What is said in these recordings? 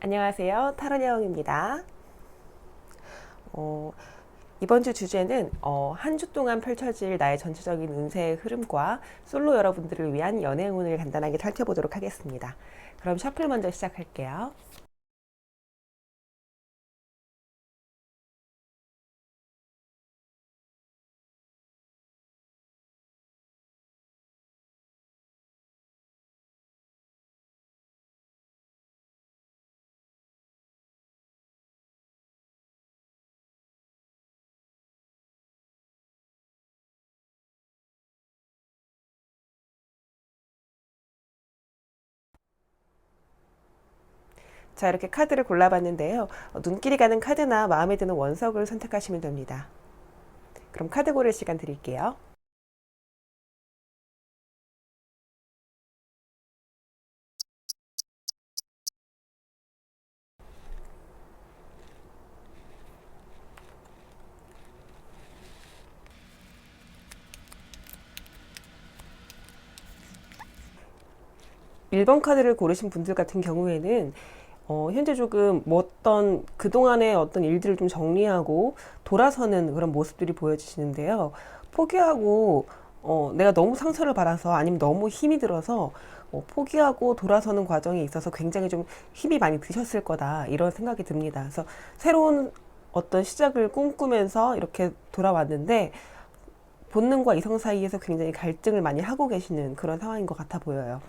안녕하세요. 타로녀입니다. 이번 주 주제는 한 주 동안 펼쳐질 나의 전체적인 운세의 흐름과 솔로 여러분들을 위한 연애운을 간단하게 살펴보도록 하겠습니다. 그럼 셔플 먼저 시작할게요. 자, 이렇게 카드를 골라봤는데요. 눈길이 가는 카드나 마음에 드는 원석을 선택하시면 됩니다. 그럼 카드 고를 시간 드릴게요. 1번 카드를 고르신 분들 같은 경우에는 현재 조금 어떤 그동안의 어떤 일들을 좀 정리하고 돌아서는 그런 모습들이 보여지시는데요. 포기하고 내가 너무 상처를 받아서 아니면 너무 힘이 들어서 포기하고 돌아서는 과정에 있어서 굉장히 좀 힘이 많이 드셨을 거다 이런 생각이 듭니다. 그래서 새로운 어떤 시작을 꿈꾸면서 이렇게 돌아왔는데 본능과 이성 사이에서 굉장히 갈등을 많이 하고 계시는 그런 상황인 것 같아 보여요.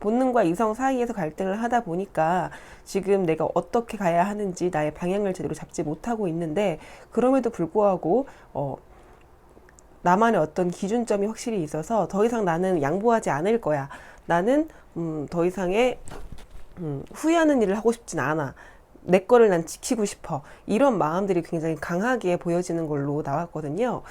본능과 이성 사이에서 갈등을 하다 보니까 지금 내가 어떻게 가야 하는지 나의 방향을 제대로 잡지 못하고 있는데, 그럼에도 불구하고 나만의 어떤 기준점이 확실히 있어서 더 이상 나는 양보하지 않을 거야. 나는 더 이상의 후회하는 일을 하고 싶진 않아. 내 거를 난 지키고 싶어. 이런 마음들이 굉장히 강하게 보여지는 걸로 나왔거든요.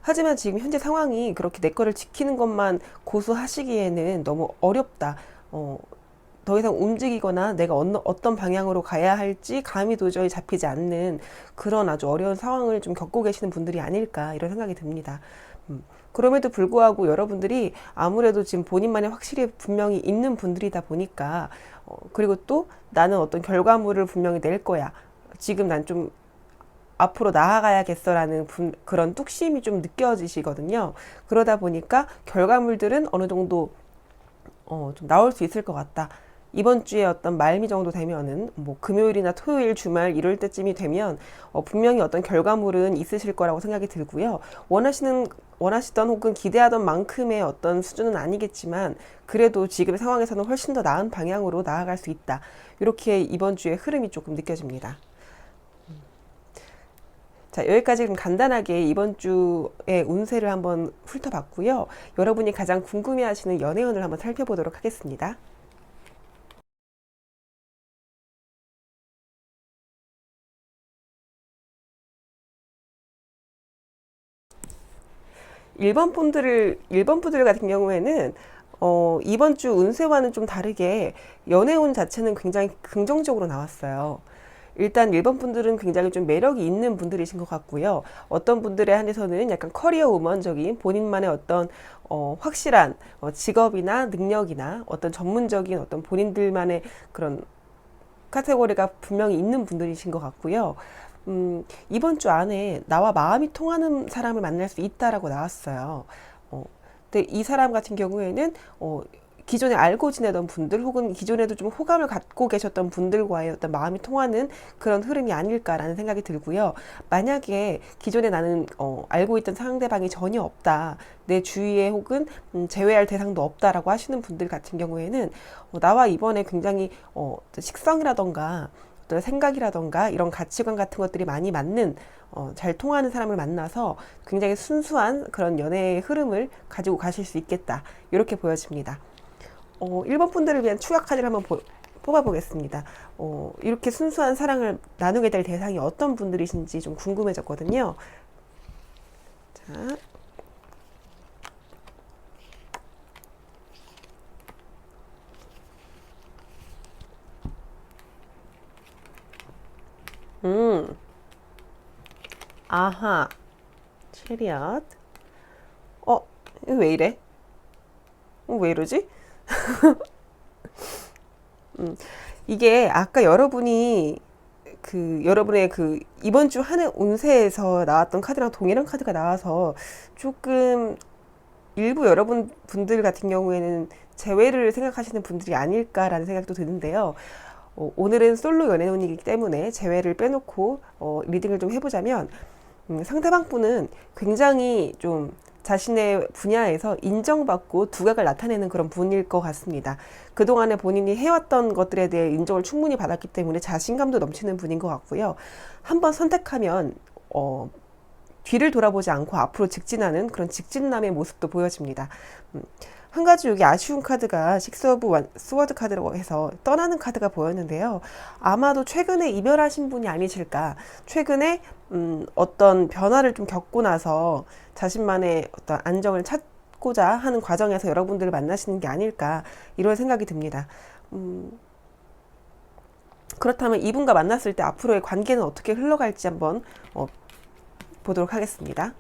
하지만 지금 현재 상황이 그렇게 내 거를 지키는 것만 고수하시기에는 너무 어렵다. 더 이상 움직이거나 내가 어떤 방향으로 가야 할지 감이 도저히 잡히지 않는 그런 아주 어려운 상황을 좀 겪고 계시는 분들이 아닐까 이런 생각이 듭니다. 그럼에도 불구하고 여러분들이 아무래도 지금 본인만의 확실히 분명히 있는 분들이다 보니까 그리고 또 나는 어떤 결과물을 분명히 낼 거야. 지금 난 좀 앞으로 나아가야겠어라는 그런 뚝심이 좀 느껴지시거든요. 그러다 보니까 결과물들은 어느 정도 좀 나올 수 있을 것 같다. 이번 주에 어떤 말미 정도 되면은 뭐 금요일이나 토요일 주말 이럴 때쯤이 되면 분명히 어떤 결과물은 있으실 거라고 생각이 들고요. 원하시던 혹은 기대하던 만큼의 어떤 수준은 아니겠지만 그래도 지금 상황에서는 훨씬 더 나은 방향으로 나아갈 수 있다. 이렇게 이번 주에 흐름이 조금 느껴집니다. 자, 여기까지 좀 간단하게 이번 주의 운세를 한번 훑어봤고요. 여러분이 가장 궁금해하시는 연애운을 한번 살펴보도록 하겠습니다. 1번 분들 같은 경우에는 이번 주 운세와는 좀 다르게 연애운 자체는 굉장히 긍정적으로 나왔어요. 일단 1번 분들은 굉장히 좀 매력이 있는 분들이신 것 같고요. 어떤 분들에 한해서는 약간 커리어 우먼적인 본인만의 어떤 확실한 직업이나 능력이나 어떤 전문적인 어떤 본인들만의 그런 카테고리가 분명히 있는 분들이신 것 같고요. 이번 주 안에 나와 마음이 통하는 사람을 만날 수 있다라고 나왔어요. 근데 이 사람 같은 경우에는 기존에 알고 지내던 분들 혹은 기존에도 좀 호감을 갖고 계셨던 분들과의 어떤 마음이 통하는 그런 흐름이 아닐까라는 생각이 들고요. 만약에 기존에 나는 알고 있던 상대방이 전혀 없다, 내 주위에 혹은 제외할 대상도 없다라고 하시는 분들 같은 경우에는 나와 이번에 굉장히 식성이라던가 어떤 생각이라던가 이런 가치관 같은 것들이 많이 맞는 잘 통하는 사람을 만나서 굉장히 순수한 그런 연애의 흐름을 가지고 가실 수 있겠다. 이렇게 보여집니다. 1번 분들을 위한 추가 카드를 한번 뽑아보겠습니다. 이렇게 순수한 사랑을 나누게 될 대상이 어떤 분들이신지 좀 궁금해졌거든요. 자, 아하, 체리엇. 이거 왜 이래? 왜 이러지? 음, 이게 아까 여러분의 그 이번 주 한 해 운세에서 나왔던 카드랑 동일한 카드가 나와서 조금 일부 여러분 분들 같은 경우에는 재회를 생각하시는 분들이 아닐까라는 생각도 드는데요. 오늘은 솔로 연애운이기 때문에 재회를 빼놓고 리딩을 좀 해보자면 상대방 분은 굉장히 좀 자신의 분야에서 인정받고 두각을 나타내는 그런 분일 것 같습니다. 그동안에 본인이 해왔던 것들에 대해 인정을 충분히 받았기 때문에 자신감도 넘치는 분인 것 같고요. 한번 선택하면 뒤를 돌아보지 않고 앞으로 직진하는 그런 직진남의 모습도 보여집니다. 한 가지 여기 아쉬운 카드가 식스 오브 스워드 카드라고 해서 떠나는 카드가 보였는데요. 아마도 최근에 이별하신 분이 아니실까. 최근에 어떤 변화를 좀 겪고 나서 자신만의 어떤 안정을 찾고자 하는 과정에서 여러분들을 만나시는 게 아닐까 이런 생각이 듭니다. 그렇다면 이분과 만났을 때 앞으로의 관계는 어떻게 흘러갈지 한번 보도록 하겠습니다.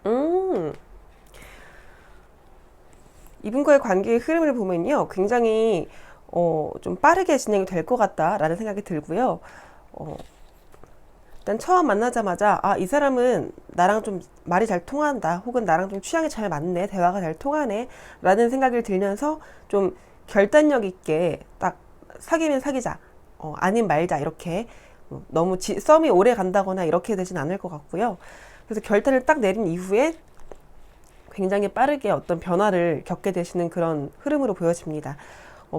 음, 이분과의 관계의 흐름을 보면요. 굉장히 좀 빠르게 진행이 될 것 같다라는 생각이 들고요. 어, 일단 처음 만나자마자 이 사람은 나랑 좀 말이 잘 통한다. 혹은 나랑 좀 취향이 잘 맞네. 대화가 잘 통하네. 라는 생각이 들면서 좀 결단력 있게 딱 사귀면 사귀자. 아님 말자. 이렇게 너무 썸이 오래 간다거나 이렇게 되진 않을 것 같고요. 그래서 결단을 딱 내린 이후에 굉장히 빠르게 어떤 변화를 겪게 되시는 그런 흐름으로 보여집니다.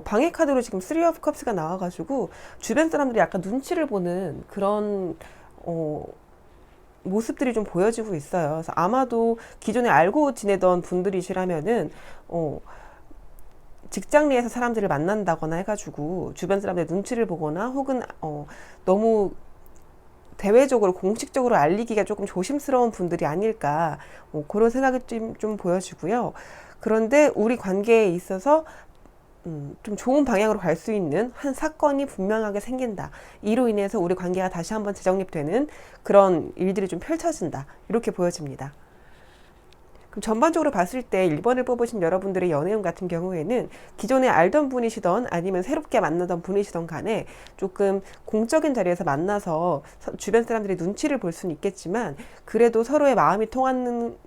방해 카드로 지금 3 of cups가 나와가지고 주변 사람들이 약간 눈치를 보는 그런 모습들이 좀 보여지고 있어요. 그래서 아마도 기존에 알고 지내던 분들이시라면은 직장 내에서 사람들을 만난다거나 해가지고 주변 사람들의 눈치를 보거나 혹은 너무 대외적으로 공식적으로 알리기가 조금 조심스러운 분들이 아닐까 그런 생각이 좀 보여지고요. 그런데 우리 관계에 있어서 좀 좋은 방향으로 갈 수 있는 한 사건이 분명하게 생긴다. 이로 인해서 우리 관계가 다시 한번 재정립되는 그런 일들이 좀 펼쳐진다. 이렇게 보여집니다. 그럼 전반적으로 봤을 때 1번을 뽑으신 여러분들의 연애운 같은 경우에는 기존에 알던 분이시던 아니면 새롭게 만나던 분이시던 간에 조금 공적인 자리에서 만나서 주변 사람들이 눈치를 볼 수는 있겠지만 그래도 서로의 마음이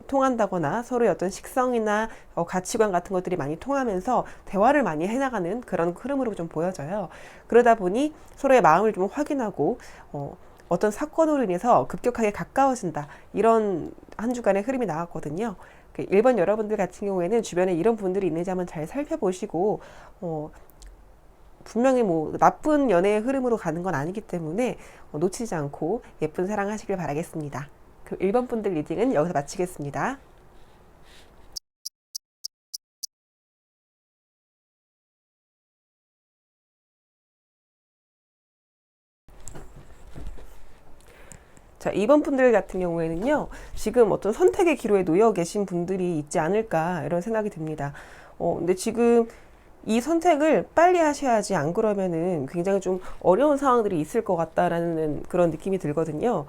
통한다거나 서로의 어떤 식성이나 가치관 같은 것들이 많이 통하면서 대화를 많이 해나가는 그런 흐름으로 좀 보여져요. 그러다 보니 서로의 마음을 좀 확인하고 어떤 사건으로 인해서 급격하게 가까워진다. 이런 한 주간의 흐름이 나왔거든요. 1번 여러분들 같은 경우에는 주변에 이런 분들이 있는지 한번 잘 살펴보시고 분명히 뭐 나쁜 연애의 흐름으로 가는 건 아니기 때문에 놓치지 않고 예쁜 사랑 하시길 바라겠습니다. 그 1번 분들 리딩은 여기서 마치겠습니다. 자, 2번 분들 같은 경우에는요, 지금 어떤 선택의 기로에 놓여 계신 분들이 있지 않을까, 이런 생각이 듭니다. 근데 지금 이 선택을 빨리 하셔야지 안 그러면은 굉장히 좀 어려운 상황들이 있을 것 같다라는 그런 느낌이 들거든요.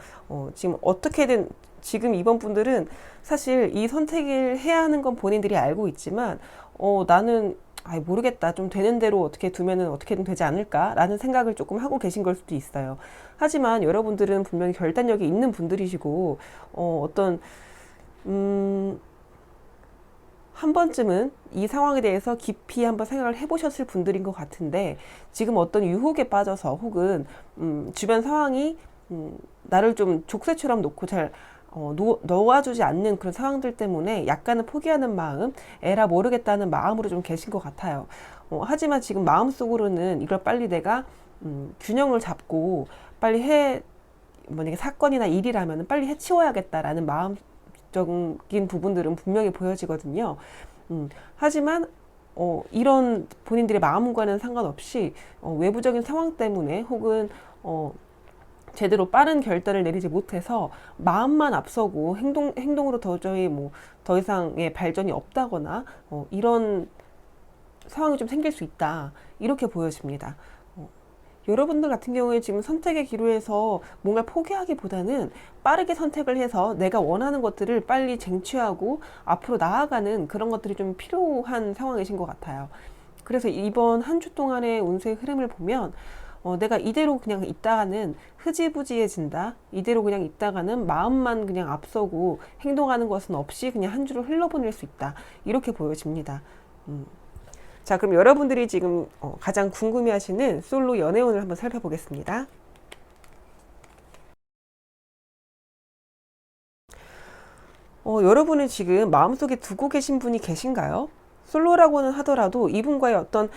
지금 어떻게든 지금 2번 분들은 사실 이 선택을 해야 하는 건 본인들이 알고 있지만, 나는 모르겠다. 좀 되는 대로 어떻게 두면은 어떻게든 되지 않을까라는 생각을 조금 하고 계신 걸 수도 있어요. 하지만 여러분들은 분명히 결단력이 있는 분들이시고, 어떤, 한 번쯤은 이 상황에 대해서 깊이 한번 생각을 해보셨을 분들인 것 같은데, 지금 어떤 유혹에 빠져서 혹은, 주변 상황이, 나를 좀 족쇄처럼 놓고 잘, 놓아주지 않는 그런 상황들 때문에 약간은 포기하는 마음, 에라 모르겠다는 마음으로 좀 계신 것 같아요. 하지만 지금 마음속으로는 이걸 빨리 내가 균형을 잡고 빨리 만약에 사건이나 일이라면 빨리 해치워야겠다라는 마음적인 부분들은 분명히 보여지거든요. 하지만 이런 본인들의 마음과는 상관없이 외부적인 상황 때문에 혹은 제대로 빠른 결단을 내리지 못해서 마음만 앞서고 행동으로 도저히 뭐 더 이상의 발전이 없다거나 이런 상황이 좀 생길 수 있다. 이렇게 보여집니다. 여러분들 같은 경우에 지금 선택의 기로에서 뭔가 포기하기보다는 빠르게 선택을 해서 내가 원하는 것들을 빨리 쟁취하고 앞으로 나아가는 그런 것들이 좀 필요한 상황이신 것 같아요. 그래서 이번 한 주 동안의 운세의 흐름을 보면 내가 이대로 그냥 있다가는 흐지부지해진다. 이대로 그냥 있다가는 마음만 그냥 앞서고 행동하는 것은 없이 그냥 한 주를 흘러보낼 수 있다. 이렇게 보여집니다. 자, 그럼 여러분들이 지금 가장 궁금해하시는 솔로 연애운을 한번 살펴보겠습니다. 여러분은 지금 마음속에 두고 계신 분이 계신가요? 솔로라고는 하더라도 이분과의 어떤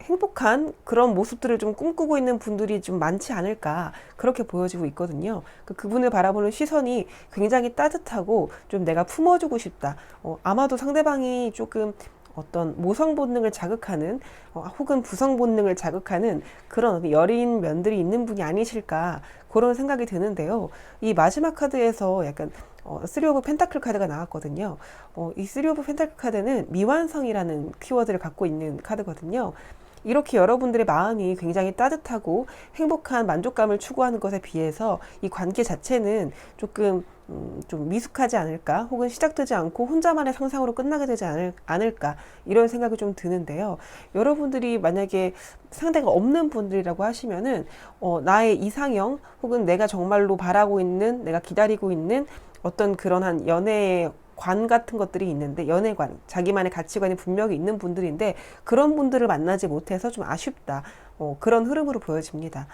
행복한 그런 모습들을 좀 꿈꾸고 있는 분들이 좀 많지 않을까 그렇게 보여지고 있거든요. 그분을 바라보는 시선이 굉장히 따뜻하고 좀 내가 품어주고 싶다. 아마도 상대방이 조금 어떤 모성 본능을 자극하는 혹은 부성 본능을 자극하는 그런 여린 면들이 있는 분이 아니실까 그런 생각이 드는데요. 이 마지막 카드에서 약간 쓰리 오브 펜타클 카드가 나왔거든요. 이 쓰리 오브 펜타클 카드는 미완성이라는 키워드를 갖고 있는 카드거든요. 이렇게 여러분들의 마음이 굉장히 따뜻하고 행복한 만족감을 추구하는 것에 비해서 이 관계 자체는 조금 좀 미숙하지 않을까 혹은 시작되지 않고 혼자만의 상상으로 끝나게 되지 않을까 이런 생각이 좀 드는데요. 여러분들이 만약에 상대가 없는 분들이라고 하시면은 나의 이상형 혹은 내가 정말로 바라고 있는 내가 기다리고 있는 어떤 그런 한 연애의 관 같은 것들이 있는데 연애관, 자기만의 가치관이 분명히 있는 분들인데 그런 분들을 만나지 못해서 좀 아쉽다. 그런 흐름으로 보여집니다.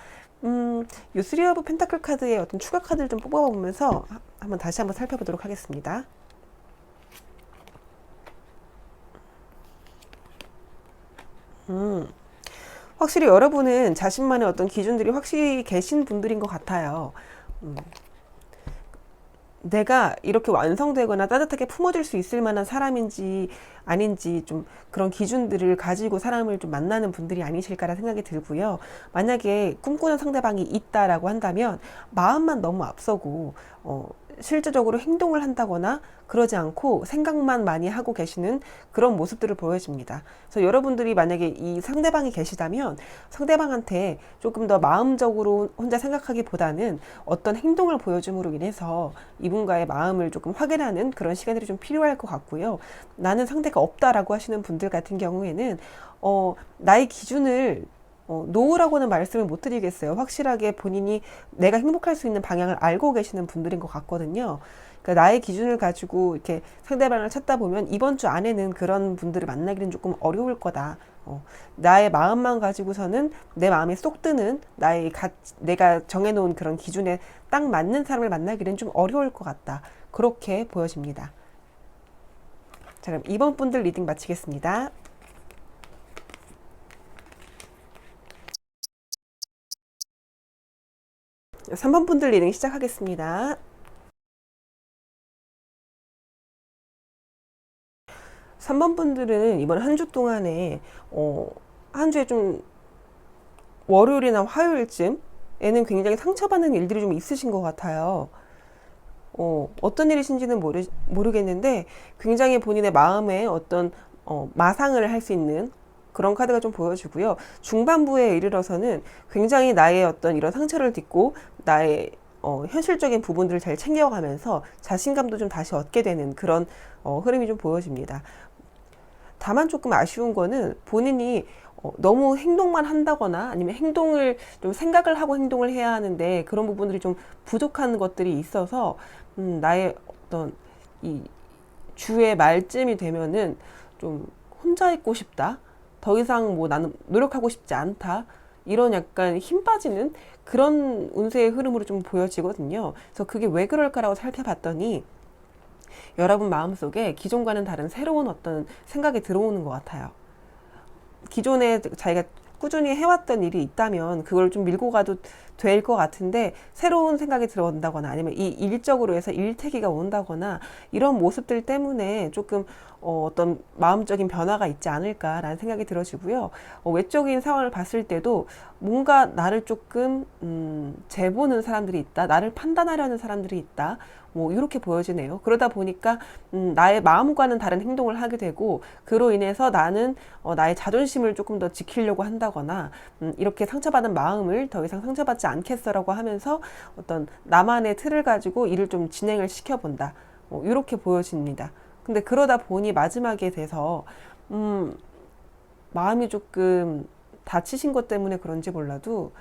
요 쓰리 오브 펜타클 카드의 어떤 추가 카드를 좀 뽑아보면서 다시 한번 살펴보도록 하겠습니다. 확실히 여러분은 자신만의 어떤 기준들이 확실히 계신 분들인 것 같아요. 내가 이렇게 완성되거나 따뜻하게 품어줄 수 있을 만한 사람인지 아닌지 좀 그런 기준들을 가지고 사람을 좀 만나는 분들이 아니실까라 생각이 들고요. 만약에 꿈꾸는 상대방이 있다라고 한다면 마음만 너무 앞서고 실제적으로 행동을 한다거나 그러지 않고 생각만 많이 하고 계시는 그런 모습들을 보여집니다. 그래서 여러분들이 만약에 이 상대방이 계시다면 상대방한테 조금 더 마음적으로 혼자 생각하기보다는 어떤 행동을 보여줌으로 인해서 이분과의 마음을 조금 확인하는 그런 시간들이 좀 필요할 것 같고요. 나는 상대가 없다라고 하시는 분들 같은 경우에는 나의 기준을 노우라고는 말씀을 못 드리겠어요. 확실하게 본인이 내가 행복할 수 있는 방향을 알고 계시는 분들인 것 같거든요. 그러니까 나의 기준을 가지고 이렇게 상대방을 찾다 보면 이번 주 안에는 그런 분들을 만나기는 조금 어려울 거다. 나의 마음만 가지고서는 내 마음에 쏙 드는 내가 정해놓은 그런 기준에 딱 맞는 사람을 만나기는 좀 어려울 것 같다. 그렇게 보여집니다. 자, 그럼 2번 분들 리딩 마치겠습니다. 3번 분들 리딩 시작하겠습니다. 3번 분들은 이번 한 주 동안에 한 주에 좀 월요일이나 화요일쯤에는 굉장히 상처받는 일들이 좀 있으신 것 같아요. 어떤 일이신지는 모르겠는데 굉장히 본인의 마음에 어떤 마상을 할 수 있는 그런 카드가 좀 보여주고요. 중반부에 이르러서는 굉장히 나의 어떤 이런 상처를 딛고 나의 현실적인 부분들을 잘 챙겨가면서 자신감도 좀 다시 얻게 되는 그런 흐름이 좀 보여집니다. 다만 조금 아쉬운 거는 본인이 너무 행동만 한다거나 아니면 행동을 좀 생각을 하고 행동을 해야 하는데 그런 부분들이 좀 부족한 것들이 있어서 나의 어떤 이 주의 말쯤이 되면은 좀 혼자 있고 싶다. 더 이상 뭐 나는 노력하고 싶지 않다. 이런 약간 힘 빠지는 그런 운세의 흐름으로 좀 보여지거든요. 그래서 그게 왜 그럴까라고 살펴봤더니 여러분 마음속에 기존과는 다른 새로운 어떤 생각이 들어오는 것 같아요. 기존에 자기가 꾸준히 해왔던 일이 있다면 그걸 좀 밀고 가도 될 것 같은데, 새로운 생각이 들어온다거나 아니면 이 일적으로 해서 일태기가 온다거나 이런 모습들 때문에 조금 어떤 마음적인 변화가 있지 않을까라는 생각이 들어지고요. 외적인 상황을 봤을 때도 뭔가 나를 조금 재보는 사람들이 있다, 나를 판단하려는 사람들이 있다, 뭐 이렇게 보여지네요. 그러다 보니까 나의 마음과는 다른 행동을 하게 되고, 그로 인해서 나는 나의 자존심을 조금 더 지키려고 한다거나, 이렇게 상처받은 마음을 더 이상 상처받지 않겠어라고 하면서 어떤 나만의 틀을 가지고 일을 좀 진행을 시켜본다, 이렇게 보여집니다. 근데 그러다 보니 마지막에 돼서 마음이 조금 다치신 것 때문에 그런지 몰라도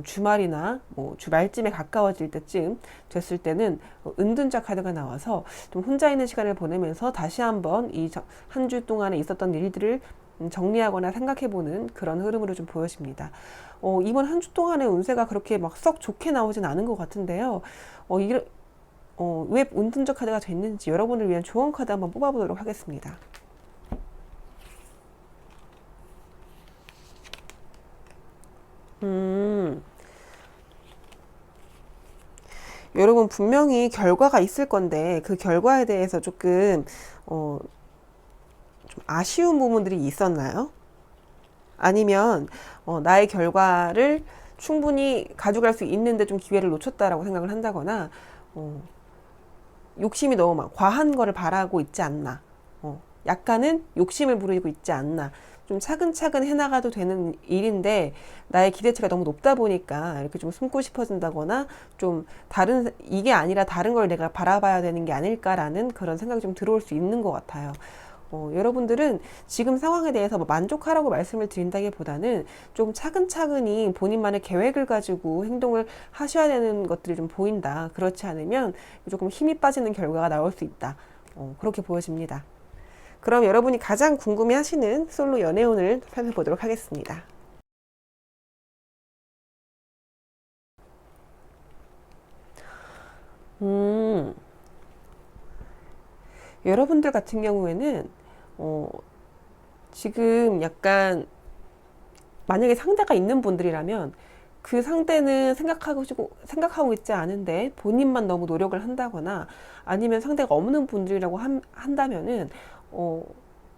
주말이나 뭐 주말쯤에 가까워질 때쯤 됐을 때는 은둔자 카드가 나와서 좀 혼자 있는 시간을 보내면서 다시 한번 이 한 주 동안에 있었던 일들을 정리하거나 생각해보는 그런 흐름으로 좀 보여집니다. 이번 한 주 동안의 운세가 그렇게 막 썩 좋게 나오진 않은 것 같은데요. 왜 은둔자 카드가 됐는지 여러분을 위한 조언 카드 한번 뽑아보도록 하겠습니다. 여러분 분명히 결과가 있을 건데 그 결과에 대해서 조금 좀 아쉬운 부분들이 있었나요? 아니면 나의 결과를 충분히 가져갈 수 있는데 좀 기회를 놓쳤다라고 생각을 한다거나, 욕심이 너무 막 과한 거를 바라고 있지 않나, 약간은 욕심을 부리고 있지 않나, 좀 차근차근 해나가도 되는 일인데 나의 기대치가 너무 높다 보니까 이렇게 좀 숨고 싶어진다거나, 좀 이게 아니라 다른 걸 내가 바라봐야 되는 게 아닐까라는 그런 생각이 좀 들어올 수 있는 것 같아요. 여러분들은 지금 상황에 대해서 뭐 만족하라고 말씀을 드린다기보다는 좀 차근차근히 본인만의 계획을 가지고 행동을 하셔야 되는 것들이 좀 보인다. 그렇지 않으면 조금 힘이 빠지는 결과가 나올 수 있다. 그렇게 보여집니다. 그럼 여러분이 가장 궁금해 하시는 솔로 연애운을 살펴보도록 하겠습니다. 여러분들 같은 경우에는 지금 약간 만약에 상대가 있는 분들이라면 그 상대는 생각하고 있지 않은데 본인만 너무 노력을 한다거나, 아니면 상대가 없는 분들이라고 한다면은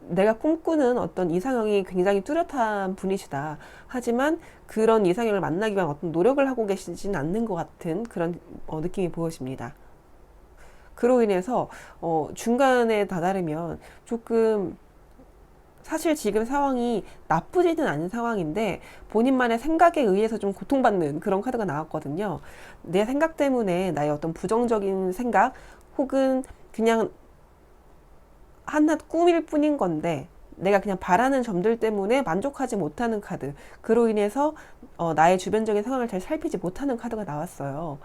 내가 꿈꾸는 어떤 이상형이 굉장히 뚜렷한 분이시다. 하지만 그런 이상형을 만나기 위한 어떤 노력을 하고 계시진 않는 것 같은 그런 느낌이 보여집니다. 그로 인해서 중간에 다다르면 조금, 사실 지금 상황이 나쁘지는 않은 상황인데 본인만의 생각에 의해서 좀 고통받는 그런 카드가 나왔거든요. 내 생각 때문에 나의 어떤 부정적인 생각, 혹은 그냥 한낱 꿈일 뿐인 건데 내가 그냥 바라는 점들 때문에 만족하지 못하는 카드, 그로 인해서 나의 주변적인 상황을 잘 살피지 못하는 카드가 나왔어요.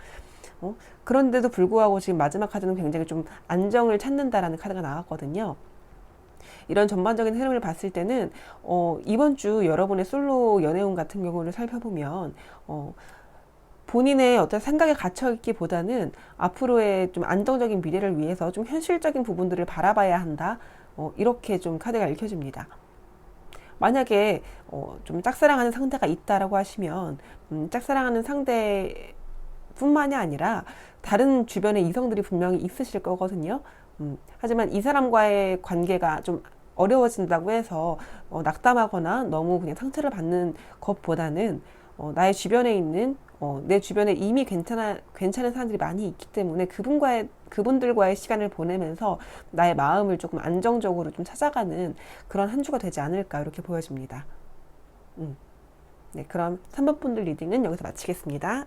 그런데도 불구하고 지금 마지막 카드는 굉장히 좀 안정을 찾는다라는 카드가 나왔거든요. 이런 전반적인 흐름을 봤을 때는 이번 주 여러분의 솔로 연애운 같은 경우를 살펴보면 본인의 어떤 생각에 갇혀있기보다는 앞으로의 좀 안정적인 미래를 위해서 좀 현실적인 부분들을 바라봐야 한다, 이렇게 좀 카드가 읽혀집니다. 만약에 좀 짝사랑하는 상대가 있다라고 하시면 짝사랑하는 상대뿐만이 아니라 다른 주변의 이성들이 분명히 있으실 거거든요. 하지만 이 사람과의 관계가 좀 어려워진다고 해서 낙담하거나 너무 그냥 상처를 받는 것보다는 나의 주변에 있는 내 주변에 이미 괜찮은 사람들이 많이 있기 때문에 그분들과의 시간을 보내면서 나의 마음을 조금 안정적으로 좀 찾아가는 그런 한 주가 되지 않을까, 이렇게 보여집니다. 네, 그럼 3번 분들 리딩은 여기서 마치겠습니다.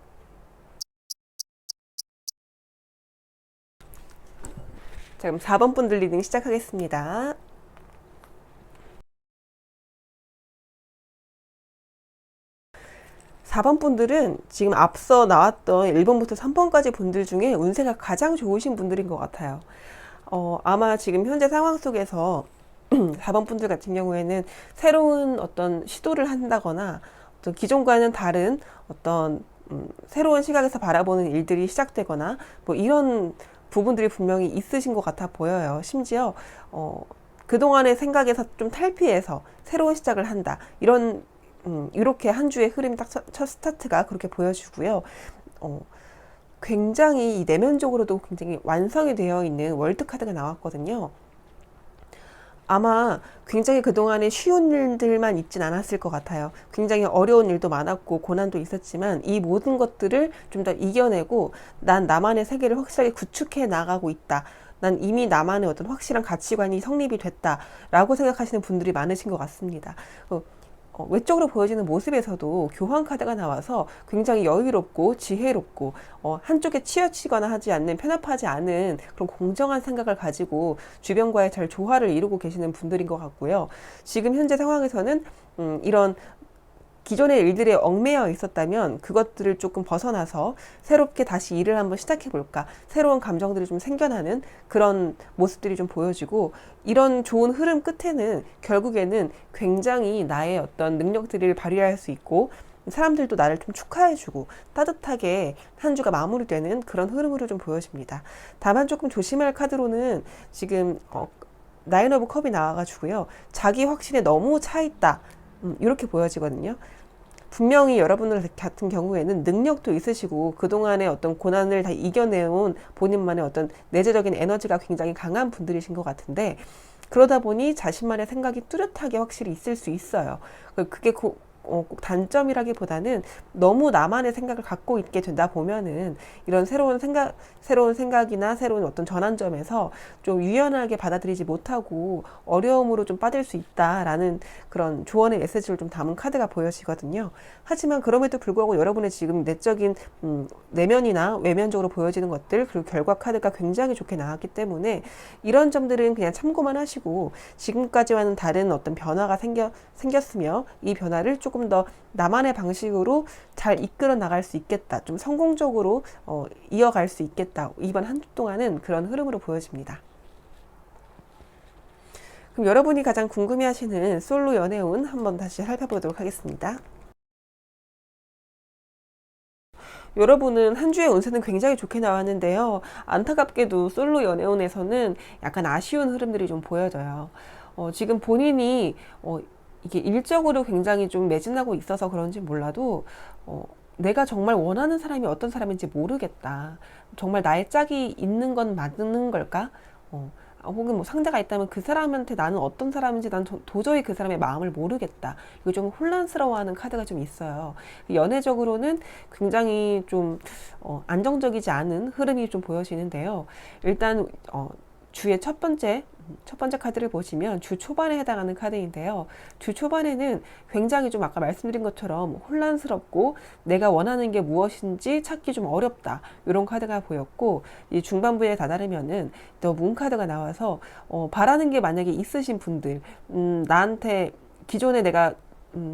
자, 그럼 4번 분들 리딩 시작하겠습니다. 4번 분들은 지금 앞서 나왔던 1번부터 3번까지 분들 중에 운세가 가장 좋으신 분들인 것 같아요. 아마 지금 현재 상황 속에서 4번 분들 같은 경우에는 새로운 어떤 시도를 한다거나 어떤 기존과는 다른 어떤 새로운 시각에서 바라보는 일들이 시작되거나 뭐 이런 부분들이 분명히 있으신 것 같아 보여요. 심지어 그동안의 생각에서 좀 탈피해서 새로운 시작을 한다, 이런 이렇게 한 주의 흐름이 딱 첫 스타트가 그렇게 보여지고요. 어, 굉장히 이 내면적으로도 굉장히 완성이 되어 있는 월드 카드가 나왔거든요. 아마 굉장히 그동안에 쉬운 일들만 있진 않았을 것 같아요. 굉장히 어려운 일도 많았고 고난도 있었지만 이 모든 것들을 좀 더 이겨내고 난 나만의 세계를 확실하게 구축해 나가고 있다. 난 이미 나만의 어떤 확실한 가치관이 성립이 됐다라고 생각하시는 분들이 많으신 것 같습니다. 외적으로 보여지는 모습에서도 교황 카드가 나와서 굉장히 여유롭고 지혜롭고 한쪽에 치우치거나 하지 않는 편협하지 않은 그런 공정한 생각을 가지고 주변과의 잘 조화를 이루고 계시는 분들인 것 같고요. 지금 현재 상황에서는 이런 기존의 일들에 얽매여 있었다면 그것들을 조금 벗어나서 새롭게 다시 일을 한번 시작해 볼까, 새로운 감정들이 좀 생겨나는 그런 모습들이 좀 보여지고, 이런 좋은 흐름 끝에는 결국에는 굉장히 나의 어떤 능력들을 발휘할 수 있고 사람들도 나를 좀 축하해주고 따뜻하게 한 주가 마무리되는 그런 흐름으로 좀 보여집니다. 다만 조금 조심할 카드로는 지금 나인 오브 컵이 나와가지고요, 자기 확신에 너무 차 있다, 이렇게 보여지거든요. 분명히 여러분들 같은 경우에는 능력도 있으시고 그동안의 어떤 고난을 다 이겨내온 본인만의 어떤 내재적인 에너지가 굉장히 강한 분들이신 것 같은데, 그러다 보니 자신만의 생각이 뚜렷하게 확실히 있을 수 있어요. 그게 꼭 단점이라기보다는 너무 나만의 생각을 갖고 있게 된다 보면은 이런 새로운 생각이나 새로운 어떤 전환점에서 좀 유연하게 받아들이지 못하고 어려움으로 좀 빠질 수 있다라는 그런 조언의 메시지를 좀 담은 카드가 보여지거든요. 하지만 그럼에도 불구하고 여러분의 지금 내적인 내면이나 외면적으로 보여지는 것들, 그리고 결과 카드가 굉장히 좋게 나왔기 때문에 이런 점들은 그냥 참고만 하시고, 지금까지와는 다른 어떤 변화가 생겼으며 이 변화를 조금 더 나만의 방식으로 잘 이끌어 나갈 수 있겠다, 좀 성공적으로 이어갈 수 있겠다, 이번 한 주 동안은 그런 흐름으로 보여집니다. 그럼 여러분이 가장 궁금해하시는 솔로 연애운 한번 다시 살펴보도록 하겠습니다. 여러분은 한 주의 운세는 굉장히 좋게 나왔는데요. 안타깝게도 솔로 연애운에서는 약간 아쉬운 흐름들이 좀 보여져요. 지금 본인이 이게 일적으로 굉장히 좀 매진하고 있어서 그런지 몰라도 내가 정말 원하는 사람이 어떤 사람인지 모르겠다. 정말 나의 짝이 있는 건 맞는 걸까? 혹은 뭐 상대가 있다면 그 사람한테 나는 어떤 사람인지 난 도저히 그 사람의 마음을 모르겠다. 이거 좀 혼란스러워하는 카드가 좀 있어요. 연애적으로는 굉장히 좀 안정적이지 않은 흐름이 좀 보여지는데요. 일단 주의 첫 번째 카드를 보시면 주 초반에 해당하는 카드인데요. 주 초반에는 굉장히 좀 아까 말씀드린 것처럼 혼란스럽고 내가 원하는 게 무엇인지 찾기 좀 어렵다, 이런 카드가 보였고, 이 중반부에 다다르면은 더 문 카드가 나와서 바라는 게 만약에 있으신 분들, 나한테 기존에 내가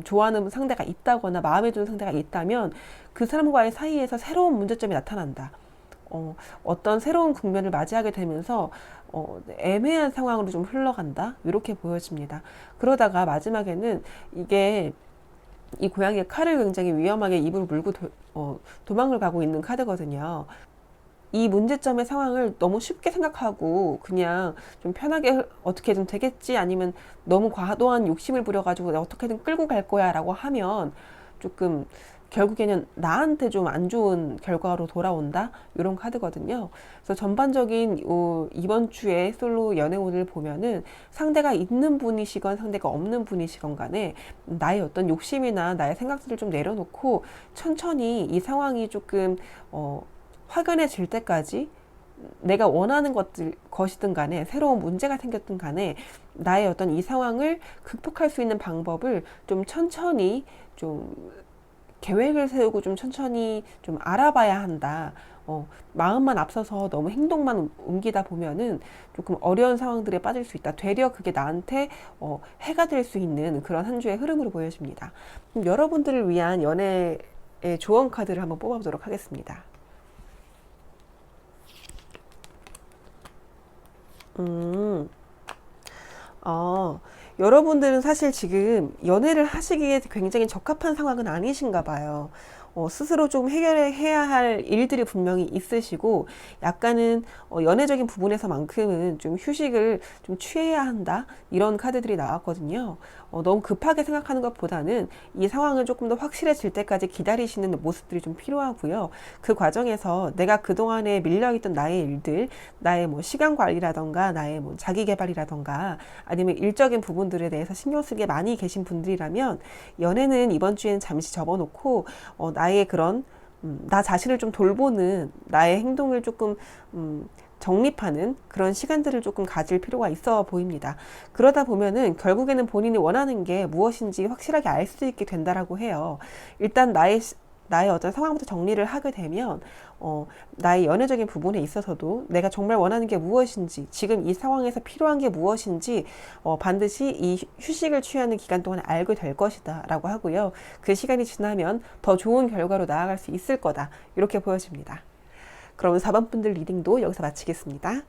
좋아하는 상대가 있다거나 마음에 드는 상대가 있다면 그 사람과의 사이에서 새로운 문제점이 나타난다. 어떤 새로운 국면을 맞이하게 되면서 애매한 상황으로 좀 흘러간다, 이렇게 보여집니다. 그러다가 마지막에는 이게 이 고양이의 칼을 굉장히 위험하게 입을 물고 도망을 가고 있는 카드거든요. 이 문제점의 상황을 너무 쉽게 생각하고 그냥 좀 편하게 어떻게든 되겠지, 아니면 너무 과도한 욕심을 부려가지고 내가 어떻게든 끌고 갈 거야 라고 하면 조금 결국에는 나한테 좀 안 좋은 결과로 돌아온다, 이런 카드거든요. 그래서 전반적인 이번 주에 솔로 연애운을 보면은 상대가 있는 분이시건 상대가 없는 분이시건 간에 나의 어떤 욕심이나 나의 생각들을 좀 내려놓고 천천히 이 상황이 조금 확연해질 때까지 내가 원하는 것이든 간에 새로운 문제가 생겼든 간에 나의 어떤 이 상황을 극복할 수 있는 방법을 좀 천천히 좀 계획을 세우고 좀 천천히 좀 알아봐야 한다. 마음만 앞서서 너무 행동만 옮기다 보면은 조금 어려운 상황들에 빠질 수 있다. 되려 그게 나한테 해가 될 수 있는 그런 한 주의 흐름으로 보여집니다. 그럼 여러분들을 위한 연애의 조언 카드를 한번 뽑아보도록 하겠습니다. 음, 여러분들은 사실 지금 연애를 하시기에 굉장히 적합한 상황은 아니신가 봐요. 스스로 좀 해결해야 할 일들이 분명히 있으시고 약간은 연애적인 부분에서만큼은 좀 휴식을 좀 취해야 한다 이런 카드들이 나왔거든요. 너무 급하게 생각하는 것보다는 이 상황을 조금 더 확실해질 때까지 기다리시는 모습들이 좀 필요하고요. 그 과정에서 내가 그동안에 밀려있던 나의 일들, 나의 뭐 시간 관리라던가 나의 뭐 자기 개발이라던가 아니면 일적인 부분들에 대해서 신경 쓰게 많이 계신 분들이라면 연애는 이번 주에는 잠시 접어놓고 나의 그런 나 자신을 좀 돌보는 나의 행동을 조금 정립하는 그런 시간들을 조금 가질 필요가 있어 보입니다. 그러다 보면은 결국에는 본인이 원하는 게 무엇인지 확실하게 알 수 있게 된다라고 해요. 일단 나의 어떤 상황부터 정리를 하게 되면 나의 연애적인 부분에 있어서도 내가 정말 원하는 게 무엇인지 지금 이 상황에서 필요한 게 무엇인지 반드시 이 휴식을 취하는 기간 동안 알게 될 것이다 라고 하고요. 그 시간이 지나면 더 좋은 결과로 나아갈 수 있을 거다 이렇게 보여집니다. 그럼 4번 분들 리딩도 여기서 마치겠습니다.